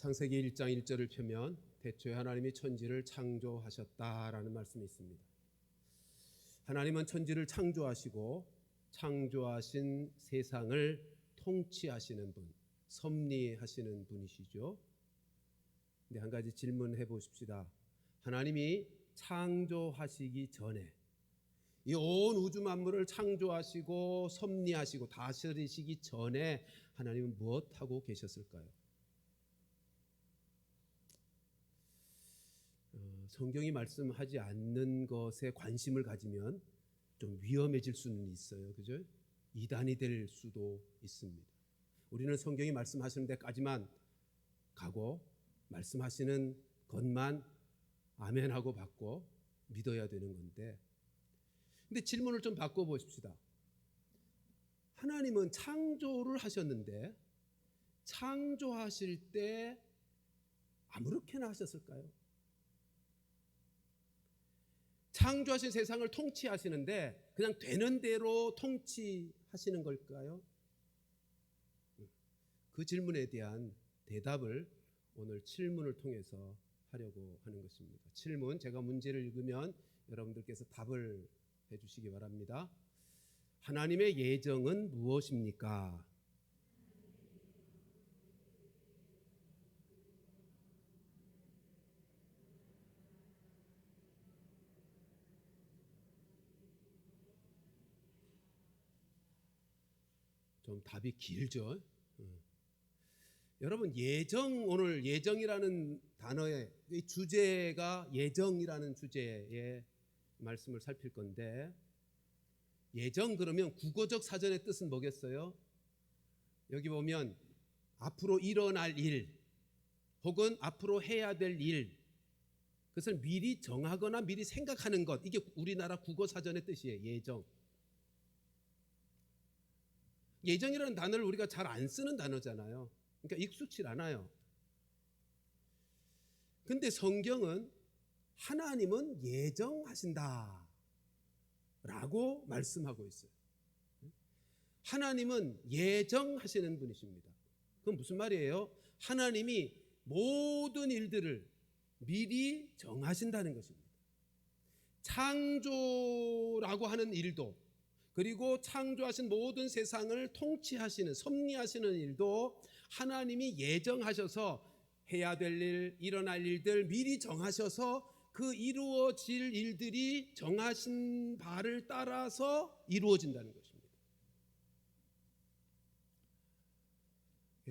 창세기 1장 1절을 펴면 태초에 하나님이 천지를 창조하셨다라는 말씀이 있습니다. 하나님은 천지를 창조하시고 창조하신 세상을 통치하시는 분, 섭리하시는 분이시죠. 근데 한 가지 질문해 보십시다. 하나님이 창조하시기 전에 이 온 우주 만물을 창조하시고 섭리하시고 다스리시기 전에 하나님은 무엇하고 계셨을까요? 성경이 말씀하지 않는 것에 관심을 가지면 좀 위험해질 수는 있어요. 그죠? 이단이 될 수도 있습니다. 우리는 성경이 말씀하시는 데까지만 가고 말씀하시는 것만 아멘하고 받고 믿어야 되는 건데, 근데 질문을 좀 바꿔 보십시다. 하나님은 창조를 하셨는데 창조하실 때 아무렇게나 하셨을까요? 창조하신 세상을 통치하시는데 그냥 되는 대로 통치하시는 걸까요? 그 질문에 대한 대답을 오늘 칠문을 통해서 하려고 하는 것입니다. 칠문, 제가 문제를 읽으면 여러분들께서 답을 해주시기 바랍니다. 하나님의 예정은 무엇입니까? 좀 답이 길죠. 여러분, 오늘 예정이라는 단어의 주제가 예정이라는 주제의 말씀을 살필 건데, 예정 그러면 국어적 사전의 뜻은 뭐겠어요? 여기 보면 앞으로 일어날 일 혹은 앞으로 해야 될 일, 그것을 미리 정하거나 미리 생각하는 것, 이게 우리나라 국어 사전의 뜻이에요. 예정. 예정이라는 단어를 우리가 잘 안 쓰는 단어잖아요. 그러니까 익숙치 않아요. 근데 성경은 하나님은 예정하신다 라고 말씀하고 있어요. 하나님은 예정하시는 분이십니다. 그건 무슨 말이에요? 하나님이 모든 일들을 미리 정하신다는 것입니다. 창조라고 하는 일도, 그리고 창조하신 모든 세상을 통치하시는, 섭리하시는 일도 하나님이 예정하셔서 해야 될 일, 일어날 일들 미리 정하셔서 그 이루어질 일들이 정하신 바를 따라서 이루어진다는 것입니다.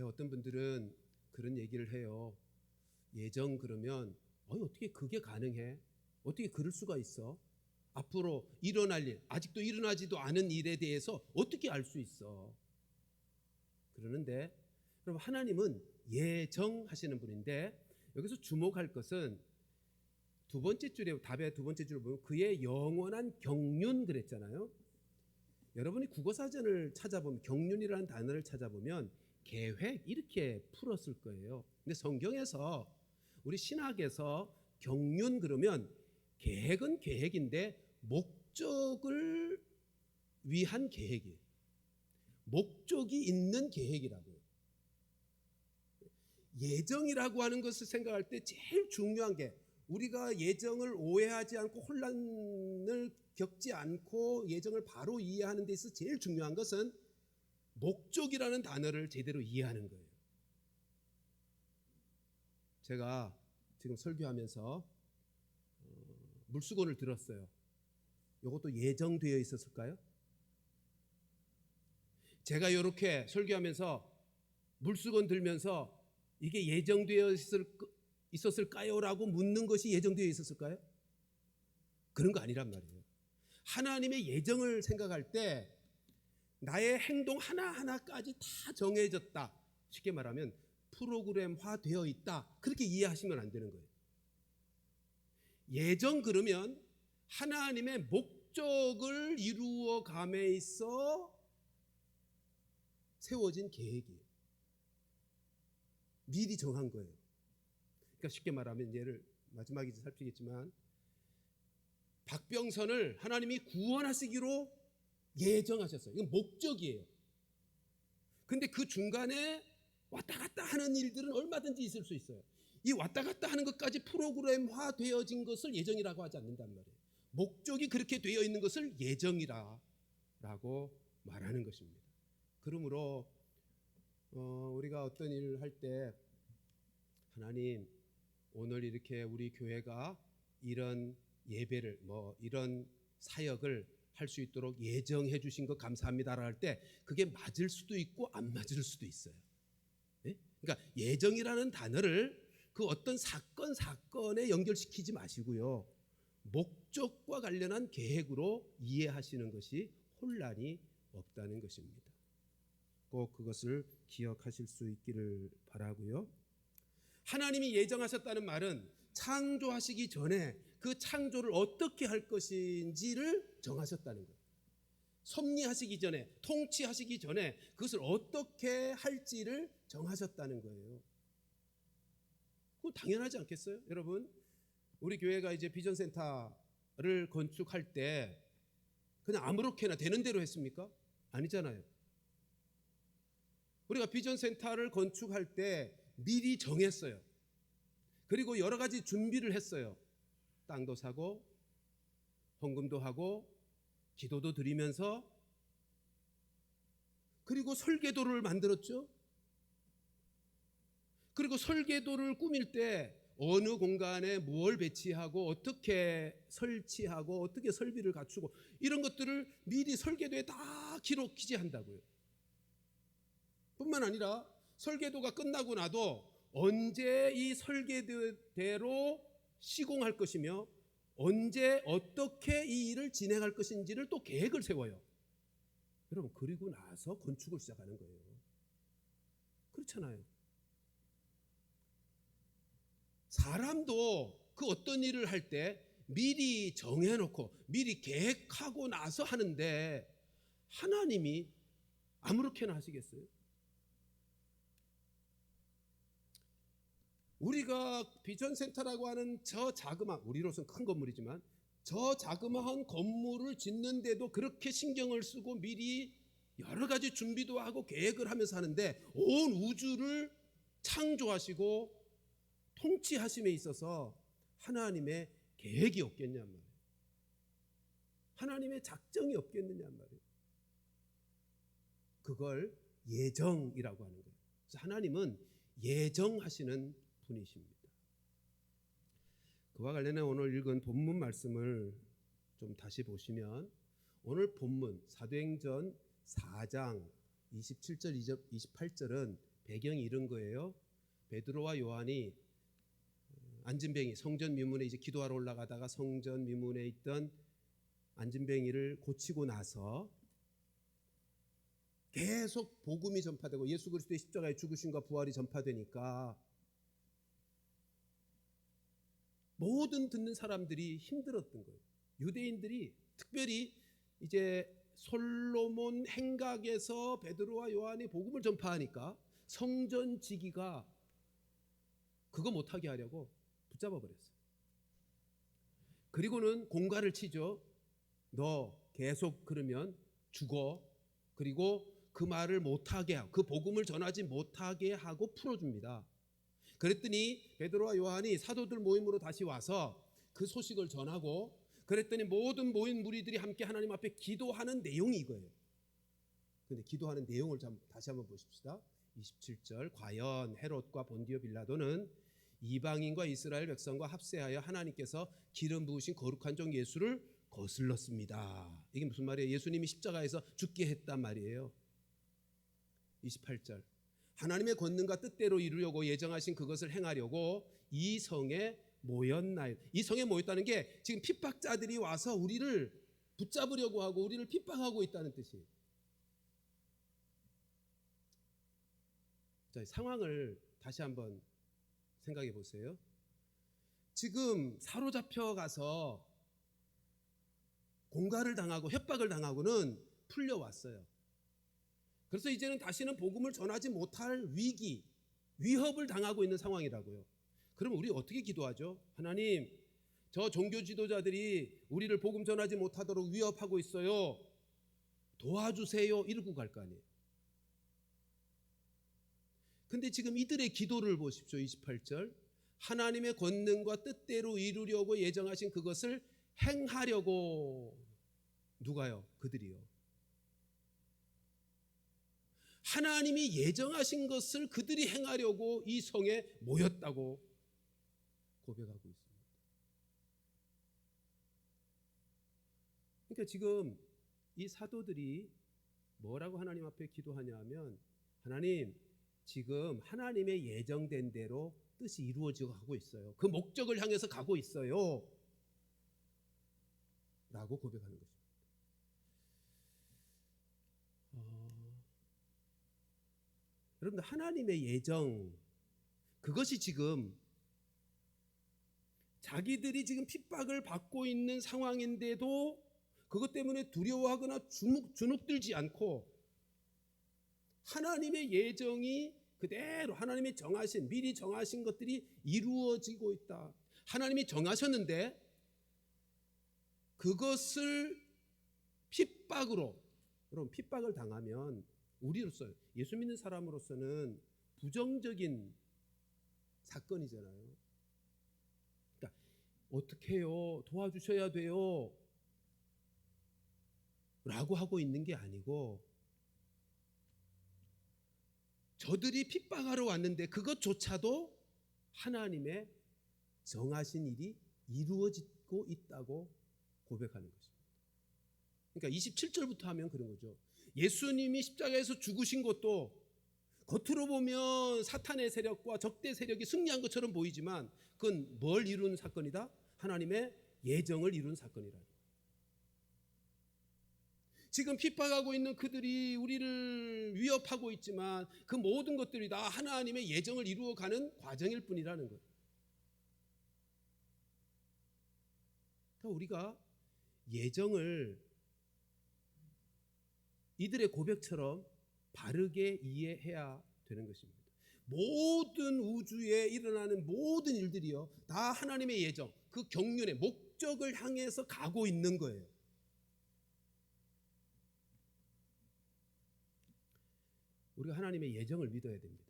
어떤 분들은 그런 얘기를 해요. 예정 그러면 어떻게 그게 가능해? 어떻게 그럴 수가 있어? 앞으로 일어날 일, 아직도 일어나지도 않은 일에 대해서 어떻게 알 수 있어? 그러는데 여러분, 하나님은 예정하시는 분인데, 여기서 주목할 것은 두 번째 줄에, 답의 두 번째 줄을 보면 그의 영원한 경륜 그랬잖아요. 여러분이 국어사전을 찾아보면, 경륜이라는 단어를 찾아보면 계획 이렇게 풀었을 거예요. 근데 성경에서, 우리 신학에서 경륜 그러면 계획은 계획인데 목적을 위한 계획이에요. 목적이 있는 계획이라고요. 예정이라고 하는 것을 생각할 때 제일 중요한 게, 우리가 예정을 오해하지 않고 혼란을 겪지 않고 예정을 바로 이해하는 데 있어서 제일 중요한 것은 목적이라는 단어를 제대로 이해하는 거예요. 제가 지금 설교하면서 물수건을 들었어요. 이것도 예정되어 있었을까요? 제가 이렇게 설교하면서 물수건 들면서 이게 예정되어 있었을까요? 라고 묻는 것이 예정되어 있었을까요? 그런 거 아니란 말이에요. 하나님의 예정을 생각할 때 나의 행동 하나하나까지 다 정해졌다, 쉽게 말하면 프로그램화 되어 있다, 그렇게 이해하시면 안 되는 거예요. 예정 그러면 하나님의 목적을 이루어감에 있어 세워진 계획이에요. 미리 정한 거예요. 그러니까 쉽게 말하면, 얘를 마지막에 살피겠지만, 박병선을 하나님이 구원하시기로 예정하셨어요. 이건 목적이에요. 근데 그 중간에 왔다 갔다 하는 하는 일들은 얼마든지 있을 수 있어요. 이 왔다 갔다 하는 것까지 프로그램화 되어진 것을 예정이라고 하지 않는단 말이에요. 목적이 그렇게 되어 있는 것을 예정이라고 말하는 것입니다. 그러므로 우리가 어떤 일을 할 때 하나님, 오늘 이렇게 우리 교회가 이런 예배를 이런 사역을 할 수 있도록 예정해 주신 것 감사합니다라고 할 때 그게 맞을 수도 있고 안 맞을 수도 있어요. 예? 그러니까 예정이라는 단어를 그 어떤 사건에 연결시키지 마시고요, 목적과 관련한 계획으로 이해하시는 것이 혼란이 없다는 것입니다. 꼭 그것을 기억하실 수 있기를 바라고요. 하나님이 예정하셨다는 말은 창조하시기 전에 그 창조를 어떻게 할 것인지를 정하셨다는 거예요. 섭리하시기 전에, 통치하시기 전에 그것을 어떻게 할지를 정하셨다는 거예요. 그거 당연하지 않겠어요? 여러분, 우리 교회가 이제 비전센터를 건축할 때 그냥 아무렇게나 되는 대로 했습니까? 아니잖아요. 우리가 비전센터를 건축할 때 미리 정했어요. 그리고 여러 가지 준비를 했어요. 땅도 사고 헌금도 하고 기도도 드리면서, 그리고 설계도를 만들었죠. 그리고 설계도를 꾸밀 때 어느 공간에 무엇을 배치하고 어떻게 설치하고 어떻게 설비를 갖추고 이런 것들을 미리 설계도에 다 기록한다고요. 뿐만 아니라 설계도가 끝나고 나도 언제 이 설계대로 시공할 것이며 언제 어떻게 이 일을 진행할 것인지를 또 계획을 세워요. 여러분, 그리고 나서 건축을 시작하는 거예요. 그렇잖아요. 사람도 그 어떤 일을 할 때 미리 정해놓고 미리 계획하고 나서 하는데 하나님이 아무렇게나 하시겠어요? 우리가 비전센터라고 하는 저 자그마한, 우리로서는 큰 건물이지만 저 자그마한 건물을 짓는데도 그렇게 신경을 쓰고 미리 여러 가지 준비도 하고 계획을 하면서 하는데 온 우주를 창조하시고 통치하심에 있어서 하나님의 계획이 없겠냔 말이에요. 하나님의 작정이 없겠느냐 말이에요. 그걸 예정이라고 하는 거예요. 그래서 하나님은 예정하시는 분이십니다. 그와 관련해 오늘 읽은 본문 말씀을 좀 다시 보시면, 오늘 본문 사도행전 4장 27절 28절은 배경이 이런 거예요. 베드로와 요한이 안진뱅이, 성전 미문에 이제 기도하러 올라가다가 성전 미문에 있던 안진뱅이를 고치고 나서 계속 복음이 전파되고 예수 그리스도의 십자가의 죽으심과 부활이 전파되니까 모든 듣는 사람들이 힘들었던 거예요. 유대인들이 특별히 이제 솔로몬 행각에서 베드로와 요한이 복음을 전파하니까 성전 지기가 그거 못하게 하려고 붙잡아 버렸어요. 그리고는 공갈을 치죠. 너 계속 그러면 죽어. 그리고 그 말을 못하게 하고 그 복음을 전하지 못하게 하고 풀어줍니다. 그랬더니 베드로와 요한이 사도들 모임으로 다시 와서 그 소식을 전하고, 그랬더니 모든 모인 무리들이 함께 하나님 앞에 기도하는 내용이 이거예요. 근데 기도하는 내용을 다시 한번 보십시다. 27절, 과연 헤롯과 본디오 빌라도는 이방인과 이스라엘 백성과 합세하여 하나님께서 기름 부으신 거룩한 종 예수를 거슬렀습니다. 이게 무슨 말이에요? 예수님이 십자가에서 죽게 했단 말이에요. 28절, 하나님의 권능과 뜻대로 이루려고 예정하신 그것을 행하려고 이 성에 모였나이다. 이 성에 모였다는 게 지금 핍박자들이 와서 우리를 붙잡으려고 하고 우리를 핍박하고 있다는 뜻이에요. 자, 상황을 다시 한번 생각해 보세요. 지금 사로잡혀 가서 공갈을 당하고 협박을 당하고는 풀려왔어요. 그래서 이제는 다시는 복음을 전하지 못할 위기, 위협을 당하고 있는 상황이라고요. 그럼 우리 어떻게 기도하죠? 하나님, 저 종교 지도자들이 우리를 복음 전하지 못하도록 위협하고 있어요. 도와주세요. 이러고 갈 거 아니에요. 근데 지금 이들의 기도를 보십시오. 28절. 하나님의 권능과 뜻대로 이루려고 예정하신 그것을 행하려고. 누가요? 그들이요. 하나님이 예정하신 것을 그들이 행하려고 이 성에 모였다고 고백하고 있습니다. 그러니까 지금 이 사도들이 뭐라고 하나님 앞에 기도하냐 하면, 하나님, 지금 하나님의 예정된 대로 뜻이 이루어지고 가고 있어요. 그 목적을 향해서 가고 있어요 라고 고백하는 것입니다. 여러분들, 하나님의 예정, 그것이 지금 자기들이 지금 핍박을 받고 있는 상황인데도 그것 때문에 두려워하거나 주눅들지 않고 하나님의 예정이 그대로 하나님이 정하신, 미리 정하신 것들이 이루어지고 있다. 하나님이 정하셨는데 그것을 핍박으로, 여러분, 핍박을 당하면 우리로서, 예수 믿는 사람으로서는 부정적인 사건이잖아요. 그러니까 어떻게 해요? 도와주셔야 돼요 라고 하고 있는 게 아니고, 저들이 핍박하러 왔는데 그것조차도 하나님의 정하신 일이 이루어지고 있다고 고백하는 것입니다. 그러니까 27절부터 하면 그런 거죠. 예수님이 십자가에서 죽으신 것도 겉으로 보면 사탄의 세력과 적대 세력이 승리한 것처럼 보이지만 그건 뭘 이룬 사건이다? 하나님의 예정을 이룬 사건이라. 지금 핍박하고 있는 그들이 우리를 위협하고 있지만 그 모든 것들이 다 하나님의 예정을 이루어가는 과정일 뿐이라는 것. 그러니까 우리가 예정을 이들의 고백처럼 바르게 이해해야 되는 것입니다. 모든 우주에 일어나는 모든 일들이요, 다 하나님의 예정, 그 경륜의 목적을 향해서 가고 있는 거예요. 우리가 하나님의 예정을 믿어야 됩니다.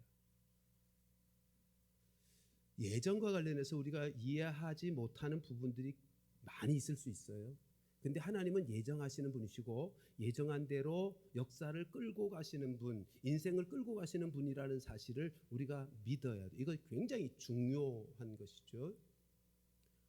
예정과 관련해서 우리가 이해하지 못하는 부분들이 많이 있을 수 있어요. 근데 하나님은 예정하시는 분이시고 예정한 대로 역사를 끌고 가시는 분, 인생을 끌고 가시는 분이라는 사실을 우리가 믿어야 돼요. 이거 굉장히 중요한 것이죠.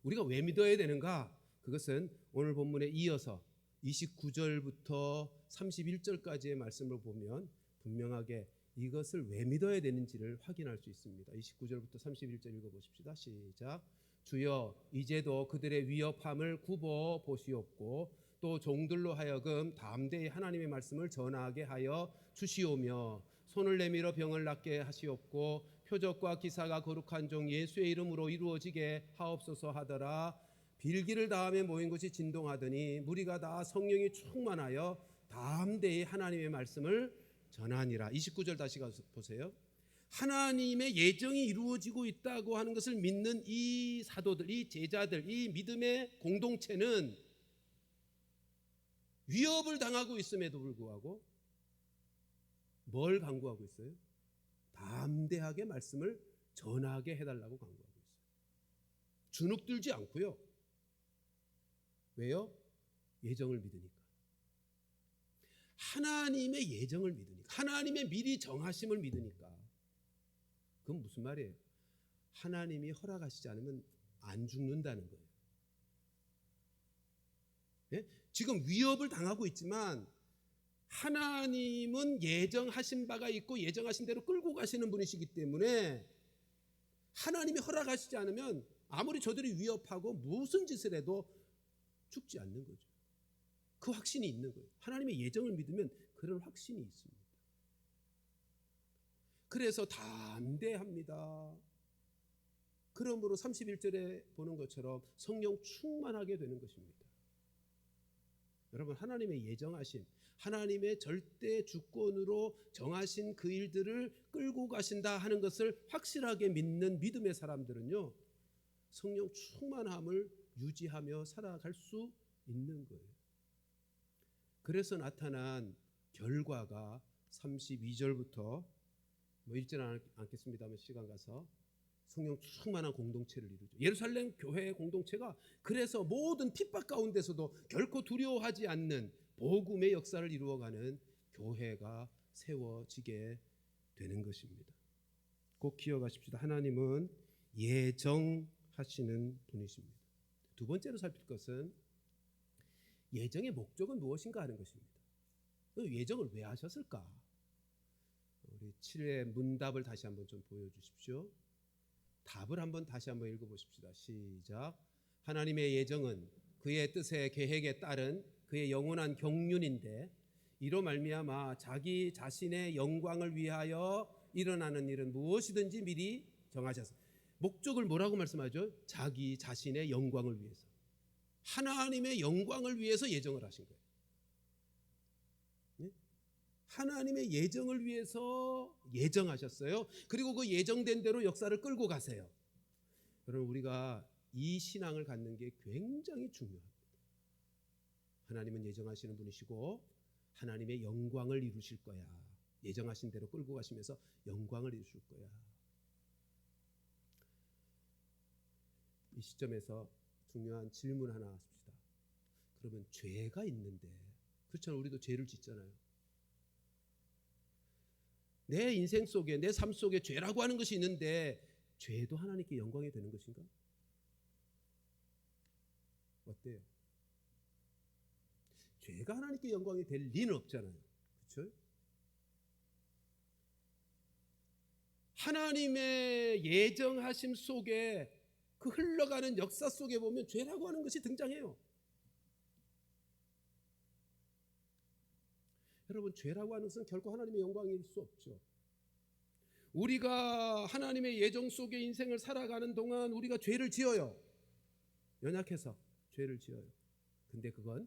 우리가 왜 믿어야 되는가? 그것은 오늘 본문에 이어서 29절부터 31절까지의 말씀을 보면 분명하게 이것을 왜 믿어야 되는지를 확인할 수 있습니다. 29절부터 31절 읽어보십시다. 시작. 주여, 이제도 그들의 위협함을 굽어 보시옵고 또 종들로 하여금 담대히 하나님의 말씀을 전하게 하여 주시오며 손을 내밀어 병을 낫게 하시옵고 표적과 기사가 거룩한 종 예수의 이름으로 이루어지게 하옵소서 하더라. 빌기를 다음에 모인 곳이 진동하더니 무리가 다 성령이 충만하여 담대히 하나님의 말씀을 전하니라. 29절 다시 가서 보세요. 하나님의 예정이 이루어지고 있다고 하는 것을 믿는 이 사도들, 이 제자들, 이 믿음의 공동체는 위협을 당하고 있음에도 불구하고 뭘 강구하고 있어요? 담대하게 말씀을 전하게 해달라고 강구하고 있어요. 주눅들지 않고요. 왜요? 예정을 믿으니까. 하나님의 예정을 믿으니까, 하나님의 미리 정하심을 믿으니까. 그건 무슨 말이에요? 하나님이 허락하시지 않으면 안 죽는다는 거예요. 예? 지금 위협을 당하고 있지만 하나님은 예정하신 바가 있고 예정하신 대로 끌고 가시는 분이시기 때문에 하나님이 허락하시지 않으면 아무리 저들이 위협하고 무슨 짓을 해도 죽지 않는 거죠. 그 확신이 있는 거예요. 하나님의 예정을 믿으면 그런 확신이 있습니다. 그래서 담대합니다. 그러므로 31절에 보는 것처럼 성령 충만하게 되는 것입니다. 여러분, 하나님의 예정하신, 하나님의 절대 주권으로 정하신 그 일들을 끌고 가신다 하는 것을 확실하게 믿는 믿음의 사람들은요, 성령 충만함을 유지하며 살아갈 수 있는 거예요. 그래서 나타난 결과가 32절부터 뭐 읽지는 않겠습니다만 시간 가서 성령 충만한 공동체를 이루죠. 예루살렘 교회의 공동체가 그래서 모든 핍박 가운데서도 결코 두려워하지 않는 복음의 역사를 이루어가는 교회가 세워지게 되는 것입니다. 꼭 기억하십시다. 하나님은 예정하시는 분이십니다. 두 번째로 살필 것은 예정의 목적은 무엇인가 하는 것입니다. 예정을 왜 하셨을까? 우리 7회 문답을 다시 한번 좀 보여주십시오. 답을 한번 다시 한번 읽어보십시다. 시작. 하나님의 예정은 그의 뜻의 계획에 따른 그의 영원한 경륜인데 이로 말미암아 자기 자신의 영광을 위하여 일어나는 일은 무엇이든지 미리 정하셨습니다. 목적을 뭐라고 말씀하죠? 자기 자신의 영광을 위해서, 하나님의 영광을 위해서 예정을 하신 거예요. 하나님의 예정을 위해서 예정하셨어요. 그리고 그 예정된 대로 역사를 끌고 가세요. 여러분, 우리가 이 신앙을 갖는 게 굉장히 중요합니다. 하나님은 예정하시는 분이시고 하나님의 영광을 이루실 거야. 예정하신 대로 끌고 가시면서 영광을 이루실 거야. 이 시점에서 중요한 질문 하나 하십시다. 그러면 죄가 있는데, 그렇잖아요. 우리도 죄를 짓잖아요. 내 인생 속에, 내 삶 속에 죄라고 하는 것이 있는데 죄도 하나님께 영광이 되는 것인가? 어때요? 죄가 하나님께 영광이 될 리는 없잖아요. 그렇죠? 하나님의 예정하심 속에 그 흘러가는 역사 속에 보면 죄라고 하는 것이 등장해요. 여러분, 죄라고 하는 것은 결코 하나님의 영광일 수 없죠. 우리가 하나님의 예정 속에 인생을 살아가는 동안 우리가 죄를 지어요. 연약해서 죄를 지어요. 근데 그건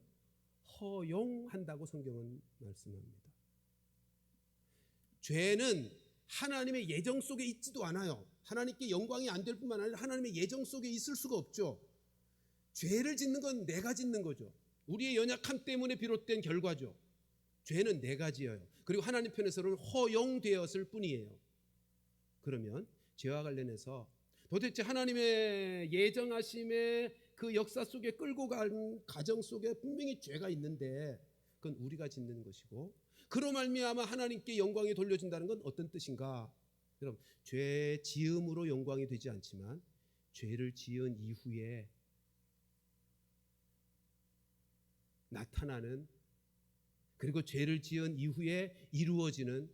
허용한다고 성경은 말씀합니다. 죄는 하나님의 예정 속에 있지도 않아요. 하나님께 영광이 안 될 뿐만 아니라 하나님의 예정 속에 있을 수가 없죠. 죄를 짓는 건 내가 짓는 거죠. 우리의 연약함 때문에 비롯된 결과죠. 죄는 내가 지어요. 그리고 하나님 편에서는 허용되었을 뿐이에요. 그러면 죄와 관련해서 도대체 하나님의 예정하심의 그 역사 속에 끌고 간 가정 속에 분명히 죄가 있는데 그건 우리가 짓는 것이고, 그로 말미암아 하나님께 영광이 돌려진다는 건 어떤 뜻인가? 여러분, 죄 지음으로 영광이 되지 않지만 죄를 지은 이후에 나타나는, 그리고 죄를 지은 이후에 이루어지는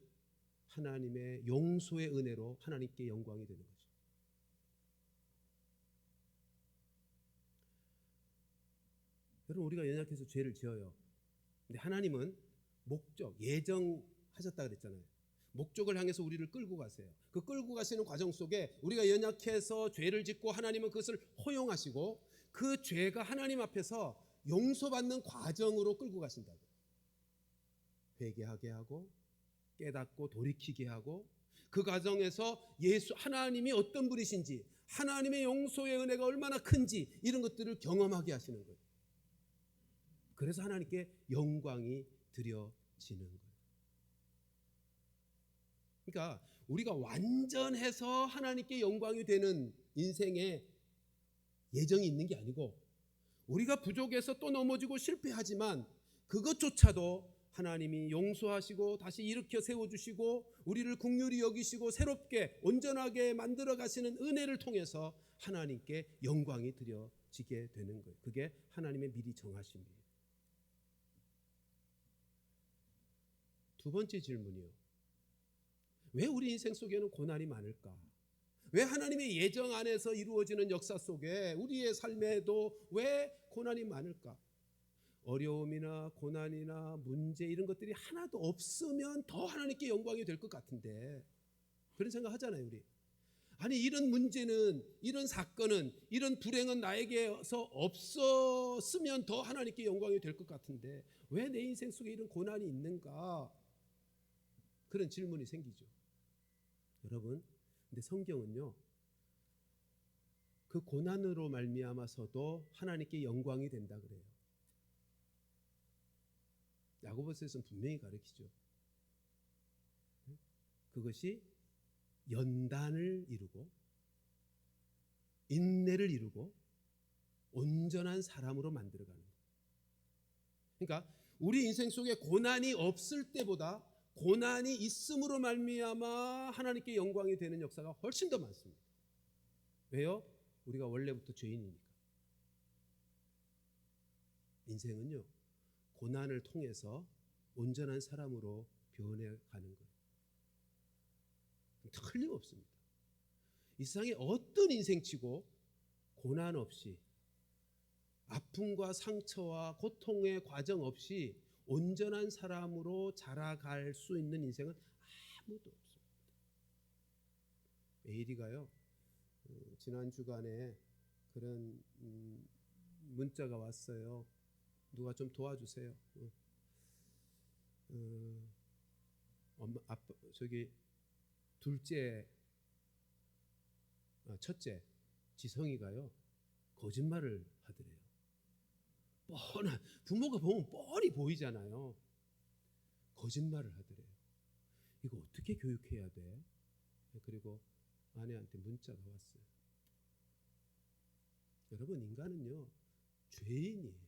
하나님의 용서의 은혜로 하나님께 영광이 되는 거죠. 여러분, 우리가 연약해서 죄를 지어요. 근데 하나님은 목적, 예정하셨다 그랬잖아요. 목적을 향해서 우리를 끌고 가세요. 그 끌고 가시는 과정 속에 우리가 연약해서 죄를 짓고 하나님은 그것을 허용하시고 그 죄가 하나님 앞에서 용서받는 과정으로 끌고 가신다고. 회개하게 하고 깨닫고 돌이키게 하고, 그 과정에서 하나님이 어떤 분이신지, 하나님의 용서의 은혜가 얼마나 큰지 이런 것들을 경험하게 하시는 거예요. 그래서 하나님께 영광이 드려지는 거예요. 그러니까 우리가 완전해서 하나님께 영광이 되는 인생의 예정이 있는 게 아니고, 우리가 부족해서 또 넘어지고 실패하지만 그것조차도 하나님이 용서하시고 다시 일으켜 세워주시고 우리를 긍휼히 여기시고 새롭게 온전하게 만들어 가시는 은혜를 통해서 하나님께 영광이 드려지게 되는 거예요. 그게 하나님의 미리 정하심이에요. 두 번째 질문이요. 왜 우리 인생 속에는 고난이 많을까? 왜 하나님의 예정 안에서 이루어지는 역사 속에 우리의 삶에도 왜 고난이 많을까? 어려움이나 고난이나 문제 이런 것들이 하나도 없으면 더 하나님께 영광이 될 것 같은데, 그런 생각 하잖아요, 우리. 아니, 이런 문제는, 이런 사건은, 이런 불행은 나에게서 없었으면 더 하나님께 영광이 될 것 같은데 왜 내 인생 속에 이런 고난이 있는가? 그런 질문이 생기죠. 여러분, 근데 성경은요, 그 고난으로 말미암아서도 하나님께 영광이 된다 그래요. 야고보서에서는 분명히 가르치죠. 그것이 연단을 이루고 인내를 이루고 온전한 사람으로 만들어가는 거예요. 그러니까 우리 인생 속에 고난이 없을 때보다 고난이 있음으로 말미암아 하나님께 영광이 되는 역사가 훨씬 더 많습니다. 왜요? 우리가 원래부터 죄인이니까. 인생은요, 고난을 통해서 온전한 사람으로 변해가는 거예요. 틀림없습니다. 이 세상에 어떤 인생치고 고난 없이, 아픔과 상처와 고통의 과정 없이 온전한 사람으로 자라갈 수 있는 인생은 아무도 없습니다. 에이리가요, 지난 주간에 그런 문자가 왔어요. 누가 좀 도와주세요. 엄마, 아빠, 첫째 지성이가요, 거짓말을 하더래요. 뻔한, 부모가 보면 뻔히 보이잖아요. 거짓말을 하더래요. 이거 어떻게 교육해야 돼? 그리고 아내한테 문자가 왔어요. 여러분, 인간은요, 죄인이에요.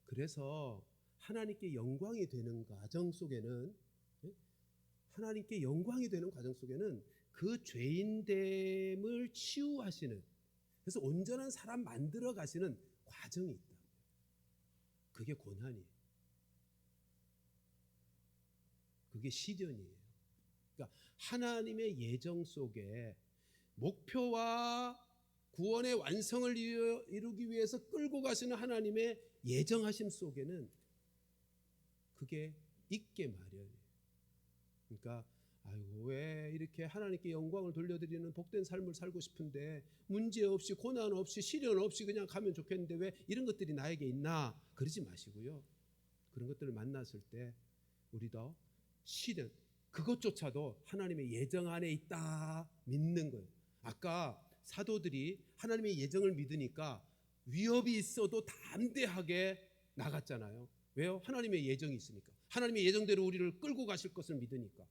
그래서 하나님께 영광이 되는 과정 속에는, 하나님께 영광이 되는 과정 속에는 그 죄인됨을 치유하시는, 그래서 온전한 사람 만들어 가시는 과정이 있다. 그게 고난이에요. 그게 시련이에요. 그러니까 하나님의 예정 속에 목표와 구원의 완성을 이루기 위해서 끌고 가시는 하나님의 예정하심 속에는 그게 있게 마련이에요. 그러니까 아이고, 왜 이렇게 하나님께 영광을 돌려드리는 복된 삶을 살고 싶은데 문제 없이 고난 없이 시련 없이 그냥 가면 좋겠는데 왜 이런 것들이 나에게 있나? 그러지 마시고요. 그런 것들을 만났을 때 우리도 시련, 그것조차도 하나님의 예정 안에 있다 믿는 거예요. 아까 사도들이 하나님의 예정을 믿으니까 위협이 있어도 담대하게 나갔잖아요. 왜요? 하나님의 예정이 있으니까. 하나님의 예정대로 우리를 끌고 가실 것을 믿으니까.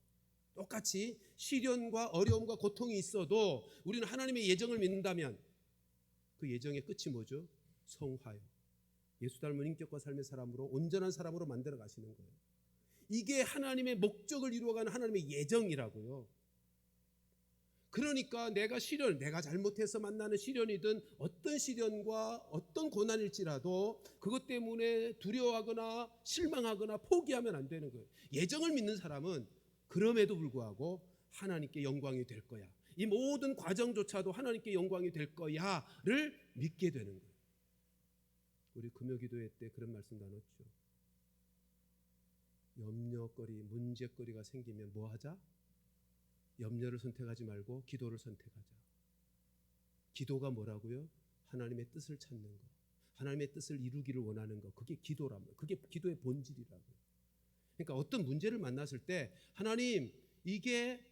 똑같이 시련과 어려움과 고통이 있어도 우리는 하나님의 예정을 믿는다면 그 예정의 끝이 뭐죠? 성화요. 예수 닮은 인격과 삶의 사람으로, 온전한 사람으로 만들어 가시는 거예요. 이게 하나님의 목적을 이루어가는 하나님의 예정이라고요. 그러니까 내가 잘못해서 만나는 시련이든 어떤 시련과 어떤 고난일지라도 그것 때문에 두려워하거나 실망하거나 포기하면 안 되는 거예요. 예정을 믿는 사람은 그럼에도 불구하고 하나님께 영광이 될 거야, 이 모든 과정조차도 하나님께 영광이 될 거야를 믿게 되는 거예요. 우리 금요기도회 때 그런 말씀 나눴죠. 염려거리, 문제거리가 생기면 뭐 하자? 염려를 선택하지 말고 기도를 선택하자. 기도가 뭐라고요? 하나님의 뜻을 찾는 거, 하나님의 뜻을 이루기를 원하는 거, 그게 기도라면, 그게 기도의 본질이라고요. 그러니까 어떤 문제를 만났을 때 하나님, 이게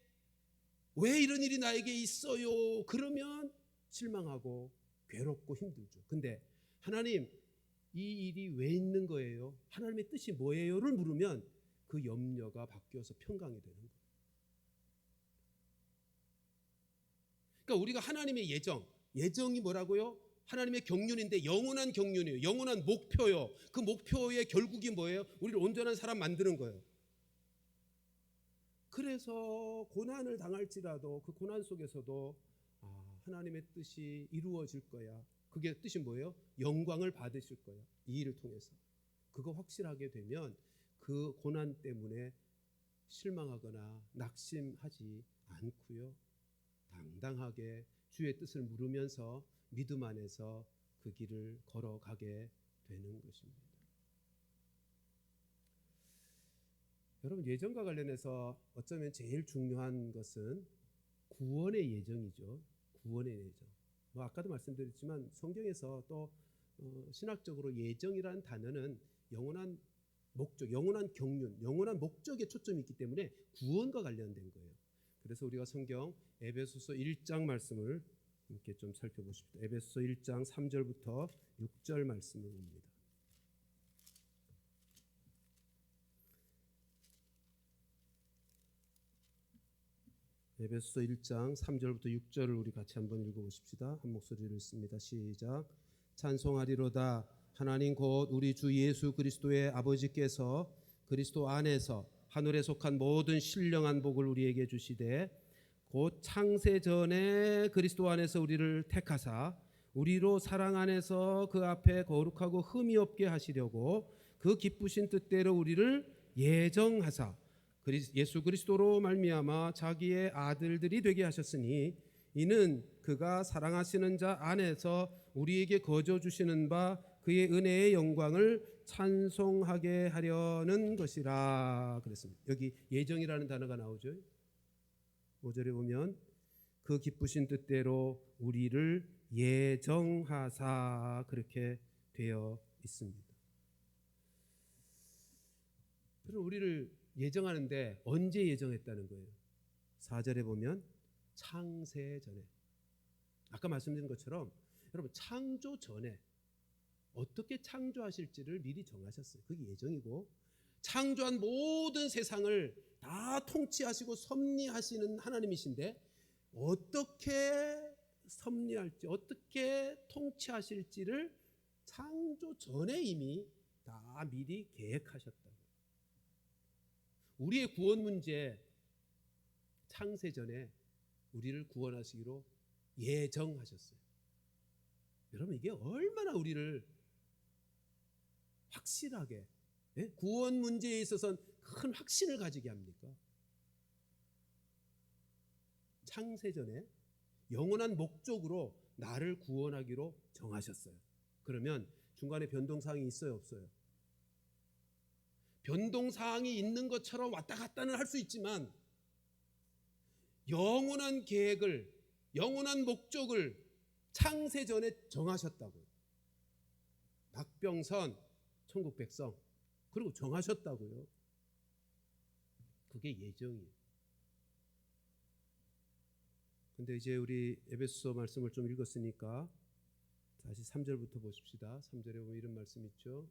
왜 이런 일이 나에게 있어요? 그러면 실망하고 괴롭고 힘들죠. 근데 하나님, 이 일이 왜 있는 거예요? 하나님의 뜻이 뭐예요?를 물으면 그 염려가 바뀌어서 평강이 되는 거예요. 그러니까 우리가 하나님의 예정이 뭐라고요? 하나님의 경륜인데 영원한 경륜이에요. 영원한 목표요. 그 목표의 결국이 뭐예요? 우리를 온전한 사람 만드는 거예요. 그래서 고난을 당할지라도 그 고난 속에서도 하나님의 뜻이 이루어질 거야. 그게 뜻이 뭐예요? 영광을 받으실 거야. 이 일을 통해서. 그거 확실하게 되면 그 고난 때문에 실망하거나 낙심하지 않고요, 당당하게 주의 뜻을 물으면서 믿음 안에서 그 길을 걸어가게 되는 것입니다. 여러분, 예정과 관련해서 어쩌면 제일 중요한 것은 구원의 예정이죠. 구원의 예정. 아까도 말씀드렸지만 성경에서 또 신학적으로 예정이라는 단어는 영원한 목적, 영원한 경륜, 영원한 목적에 초점이 있기 때문에 구원과 관련된 거예요. 그래서 우리가 성경 에베소서 1장 말씀을 함께 좀 살펴보십시오. 에베소서 1장 3절부터 6절 말씀을 봅니다. 에베소서 1장 3절부터 6절을 우리 같이 한번 읽어보십시다. 한 목소리로 읽습니다. 시작. 찬송하리로다. 하나님 곧 우리 주 예수 그리스도의 아버지께서 그리스도 안에서 하늘에 속한 모든 신령한 복을 우리에게 주시되 곧 창세 전에 그리스도 안에서 우리를 택하사 우리로 사랑 안에서 그 앞에 거룩하고 흠이 없게 하시려고 그 기쁘신 뜻대로 우리를 예정하사 예수 그리스도로 말미암아 자기의 아들들이 되게 하셨으니 이는 그가 사랑하시는 자 안에서 우리에게 거저 주시는 바 그의 은혜의 영광을 찬송하게 하려는 것이라 그랬습니다. 여기 예정이라는 단어가 나오죠. 5절에 보면 그 기쁘신 뜻대로 우리를 예정하사 그렇게 되어 있습니다. 그럼 우리를 예정하는데 언제 예정했다는 거예요? 4절에 보면 창세 전에. 아까 말씀드린 것처럼 여러분 창조 전에 어떻게 창조하실지를 미리 정하셨어요. 그게 예정이고 창조한 모든 세상을 다 통치하시고 섭리하시는 하나님이신데 어떻게 섭리할지 어떻게 통치하실지를 창조 전에 이미 다 미리 계획하셨다. 우리의 구원 문제 창세 전에 우리를 구원하시기로 예정하셨어요. 여러분 이게 얼마나 우리를 확실하게 구원 문제에 있어서는 큰 확신을 가지게 합니까? 창세 전에 영원한 목적으로 나를 구원하기로 정하셨어요. 그러면 중간에 변동사항이 있어요, 없어요? 변동사항이 있는 것처럼 왔다 갔다는 할 수 있지만 영원한 계획을, 영원한 목적을 창세 전에 정하셨다고요. 박병선, 천국 백성, 그리고 정하셨다고요. 그게 예정이에요. 근데 이제 우리 에베소서 말씀을 좀 읽었으니까 다시 3절부터 보십시다. 3절에 보면 이런 말씀 있죠.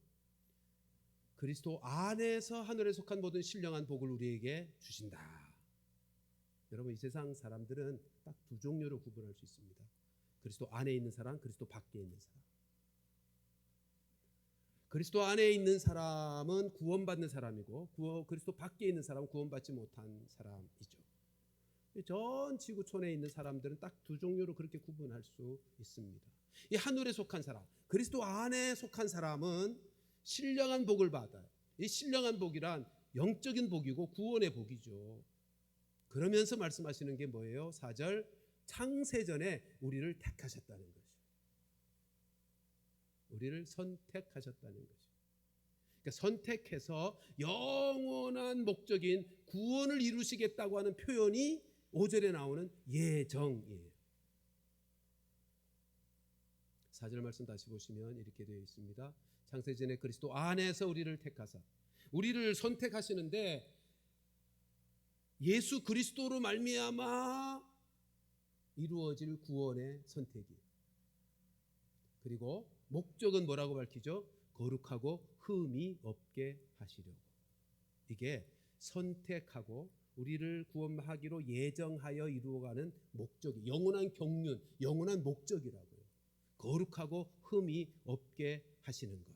그리스도 안에서 하늘에 속한 모든 신령한 복을 우리에게 주신다. 여러분 이 세상 사람들은 딱 두 종류로 구분할 수 있습니다. 그리스도 안에 있는 사람, 그리스도 밖에 있는 사람. 그리스도 안에 있는 사람은 구원받는 사람이고 그리스도 밖에 있는 사람은 구원받지 못한 사람이죠. 전 지구촌에 있는 사람들은 딱 두 종류로 그렇게 구분할 수 있습니다. 이 하늘에 속한 사람, 그리스도 안에 속한 사람은 신령한 복을 받아요. 이 신령한 복이란 영적인 복이고 구원의 복이죠. 그러면서 말씀하시는 게 뭐예요? 4절 창세전에 우리를 택하셨다는 것이요. 우리를 선택하셨다는 것이요. 그러니까 선택해서 영원한 목적인 구원을 이루시겠다고 하는 표현이 5절에 나오는 예정이에요. 4절 말씀 다시 보시면 이렇게 되어 있습니다. 창세전에 그리스도 안에서 우리를 택하사 우리를 선택하시는데 예수 그리스도로 말미암아 이루어질 구원의 선택이. 그리고 목적은 뭐라고 밝히죠? 거룩하고 흠이 없게 하시려고. 이게 선택하고 우리를 구원하기로 예정하여 이루어가는 목적이 영원한 경륜, 영원한 목적이라고요. 거룩하고 흠이 없게 하시는 것.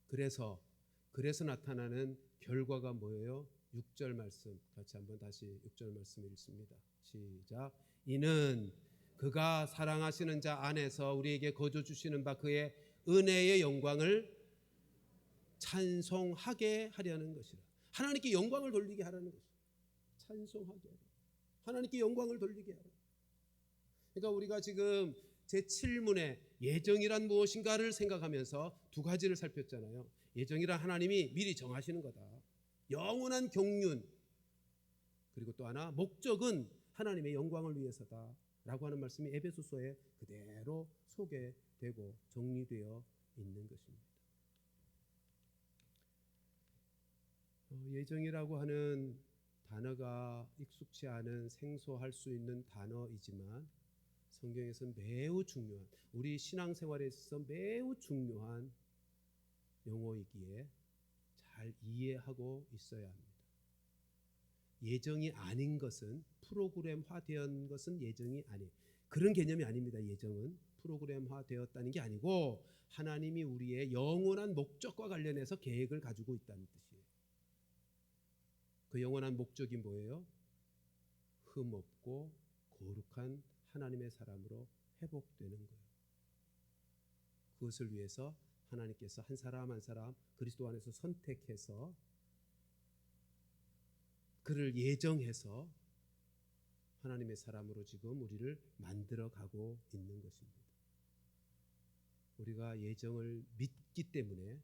그래서 나타나는 결과가 뭐예요? 6절 말씀 같이 한번 다시 6절 말씀 읽습니다. 시작. 이는 그가 사랑하시는 자 안에서 우리에게 거저 주시는 바 그의 은혜의 영광을 찬송하게 하려는 것이라. 하나님께 영광을 돌리게 하라는 것이죠. 찬송하게 하라. 하나님께 영광을 돌리게 하라. 그러니까 우리가 지금 제7문에 예정이란 무엇인가를 생각하면서 두 가지를 살폈잖아요. 예정이란 하나님이 미리 정하시는 거다. 영원한 경륜. 그리고 또 하나 목적은 하나님의 영광을 위해서다 라고 하는 말씀이 에베소서에 그대로 소개되고 정리되어 있는 것입니다. 예정이라고 하는 단어가 익숙치 않은 생소할 수 있는 단어이지만 성경에서는 매우 중요한, 우리 신앙생활에 있어서 매우 중요한 용어이기에 잘 이해하고 있어야 합니다. 예정이 아닌 것은, 프로그램화된 것은 예정이 아니, 그런 개념이 아닙니다. 예정은 프로그램화되었다는 게 아니고 하나님이 우리의 영원한 목적과 관련해서 계획을 가지고 있다는 뜻이에요. 그 영원한 목적이 뭐예요? 흠없고 거룩한 하나님의 사람으로 회복되는 거예요. 그것을 위해서 하나님께서 한 사람 한 사람 그리스도 안에서 선택해서 그를 예정해서 하나님의 사람으로 지금 우리를 만들어가고 있는 것입니다. 우리가 예정을 믿기 때문에,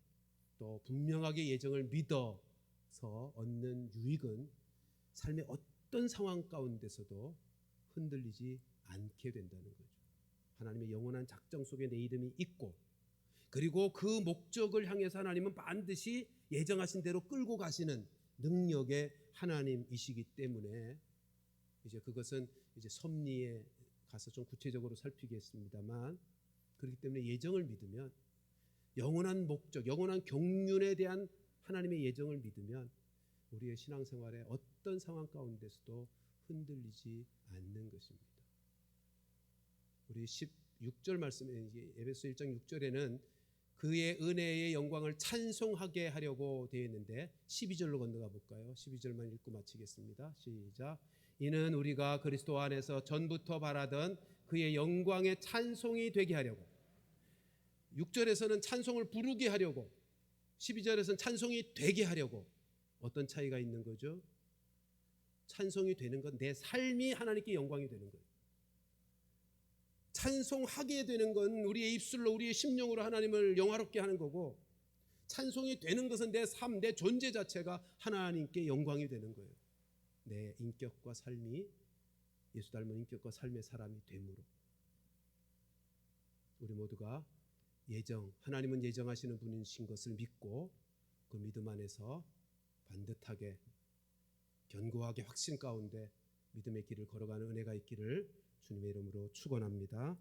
또 분명하게 예정을 믿어서 얻는 유익은 삶의 어떤 상황 가운데서도 흔들리지 않게 된다는 거죠. 하나님의 영원한 작정 속에 내 이름이 있고, 그리고 그 목적을 향해서 하나님은 반드시 예정하신 대로 끌고 가시는 능력의 하나님이시기 때문에, 이제 그것은 이제 섭리에 가서 좀 구체적으로 살피겠습니다만, 그렇기 때문에 예정을 믿으면, 영원한 목적, 영원한 경륜에 대한 하나님의 예정을 믿으면 우리의 신앙생활의 어떤 상황 가운데서도 흔들리지 않는 것입니다. 우리 16절 말씀에, 에베소 1장 6절에는 그의 은혜의 영광을 찬송하게 하려고 되어 있는데 12절로 건너가 볼까요? 12절만 읽고 마치겠습니다. 시작. 이는 우리가 그리스도 안에서 전부터 바라던 그의 영광의 찬송이 되게 하려고. 6절에서는 찬송을 부르게 하려고, 12절에서는 찬송이 되게 하려고. 어떤 차이가 있는 거죠? 찬송이 되는 건 내 삶이 하나님께 영광이 되는 거예요. 찬송하게 되는 건 우리의 입술로, 우리의 심령으로 하나님을 영화롭게 하는 거고, 찬송이 되는 것은 내 삶, 내 존재 자체가 하나님께 영광이 되는 거예요. 내 인격과 삶이 예수 닮은 인격과 삶의 사람이 됨으로 우리 모두가 하나님은 예정하시는 분이신 것을 믿고 그 믿음 안에서 반듯하게 견고하게 확신 가운데 믿음의 길을 걸어가는 은혜가 있기를 주님의 이름으로 축원합니다.